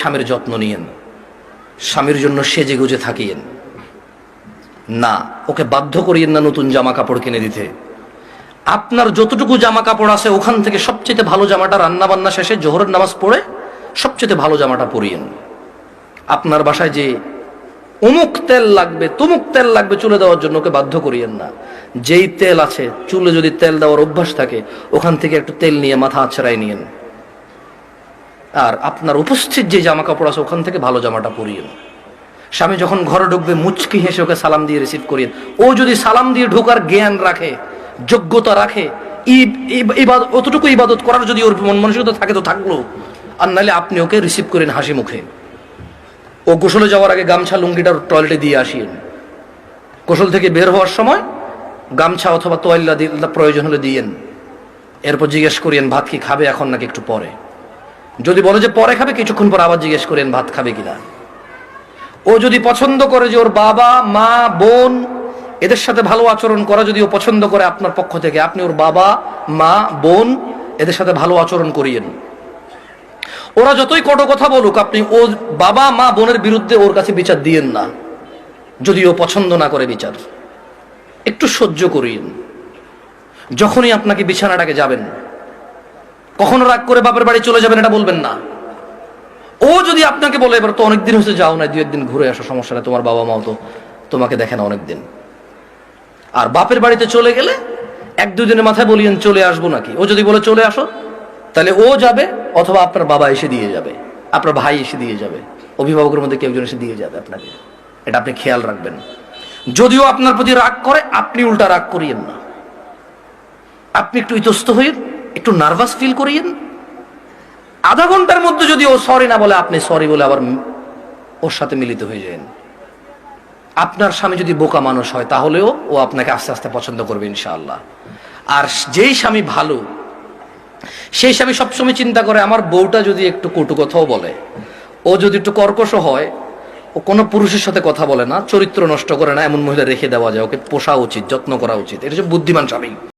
স্বামীর যত্ন নিয়েন, স্বামীর জন্য সেজে গুজে থাকিয়েন না, ওকে বাধ্য করিয়েন না নতুন জামা কাপড় কিনে দিতে। আপনার যতটুকু জামা কাপড় আছে ওখান থেকে সবচেয়ে ভালো জামাটা রান্না বান্না শেষে জোহরের নামাজ পড়ে সবচেয়ে ভালো জামাটা পরিয়েন। আপনার বাসায় যে অমুক তেল লাগবে তমুক তেল লাগবে চুলে দেওয়ার জন্য ওকে বাধ্য করিয়েন না। যেই তেল আছে, চুলে যদি তেল দেওয়ার অভ্যাস থাকে ওখান থেকে একটু তেল নিয়ে মাথা আছড়াই নিয়েন। আর আপনার উপস্থিত যে জামা কাপড় আছে ওখান থেকে ভালো জামাটা পরিয়েন। স্বামী যখন ঘরে ঢুকবে মুচকি হেসে ওকে সালাম দিয়ে রিসিভ করিয়েন। ও যদি সালাম দিয়ে ঢোকার জ্ঞান রাখে, যোগ্যতা রাখে, অতটুকু ইবাদত করার যদি ওর মন মানসিকতা থাকে তো থাকলো, আর নাহলে আপনি ওকে রিসিভ করেন হাসি মুখে। ও গোসলে যাওয়ার আগে গামছা লুঙ্গিটা টয়লেটে দিয়ে আসিয়েন। গোসল থেকে বের হওয়ার সময় গামছা অথবা তোয়াল্লা প্রয়োজন হলে দিয়েন। এরপর জিজ্ঞেস করিয়েন ভাত কি খাবে এখন নাকি একটু পরে। যদি বলে যে পরে খাবে, কিছুক্ষণ পর আবার জিজ্ঞেস করেন ভাত খাবে কিনা। ও যদি পছন্দ করে যে ওর বাবা মা বোন এদের সাথে ভালো আচরণ করা, যদি ও পছন্দ করে আপনার পক্ষ থেকে, আপনি ওর বাবা মা বোন এদের সাথে ভালো আচরণ করিয়েন। ওরা যতই কটু কথা বলুক, আপনি ওর বাবা মা বোনের বিরুদ্ধে ওর কাছে বিচার দিয়েন না। যদি ও পছন্দ না করে বিচার, একটু সহ্য করিয়েন। যখনই আপনাকে বিছানাটাকে যাবেন, কখনো রাগ করে বাপের বাড়ি চলে যাবেন এটা বলবেন না। ও যদি আপনাকে বলে এবার তো অনেকদিন হয়েছে যাও না, 2 একদিন ঘুরে আসো, সমস্যা নেই, তোমার বাবা মাও তো তোমাকে দেখে না অনেকদিন। আর বাপের বাড়িতে চলে গেলে 1-2 দিনের মাথায় বলিয়েন চলে আসবো নাকি। ও যদি বলে চলে আসো, তাহলে ও যাবে, অথবা আপনার বাবা এসে দিয়ে যাবে, আপনার ভাই এসে দিয়ে যাবে, অভিভাবকের মধ্যে কেউ একজন এসে দিয়ে যাবে আপনাকে। এটা আপনি খেয়াল রাখবেন। যদিও আপনার প্রতি রাগ করে, আপনি উল্টা রাগ করিয়েন না। আপনি একটু ইতস্ত হয়ে একটু নার্ভাস ফিল করিয়েন। আধা ঘন্টার মধ্যে যদি ও সরি না বলে, আপনি সরি বলে আবার ওর সাথে মিলিত হয়ে যান। আপনার স্বামী যদি বোকা মানুষ হয় তাহলেও ও আপনাকে আস্তে আস্তে পছন্দ করবে ইনশাআল্লাহ। আর যেই স্বামী ভালো, সেই স্বামী সবসময় চিন্তা করে আমার বউটা যদি একটু কটু কথাও বলে, ও যদি একটু কর্কশ হয়, ও কোনো পুরুষের সাথে কথা বলে না, চরিত্র নষ্ট করে না, এমন মহিলা রেখে দেওয়া যায়, ওকে পোষা উচিত, যত্ন করা উচিত। এটা হচ্ছে বুদ্ধিমান স্বামী।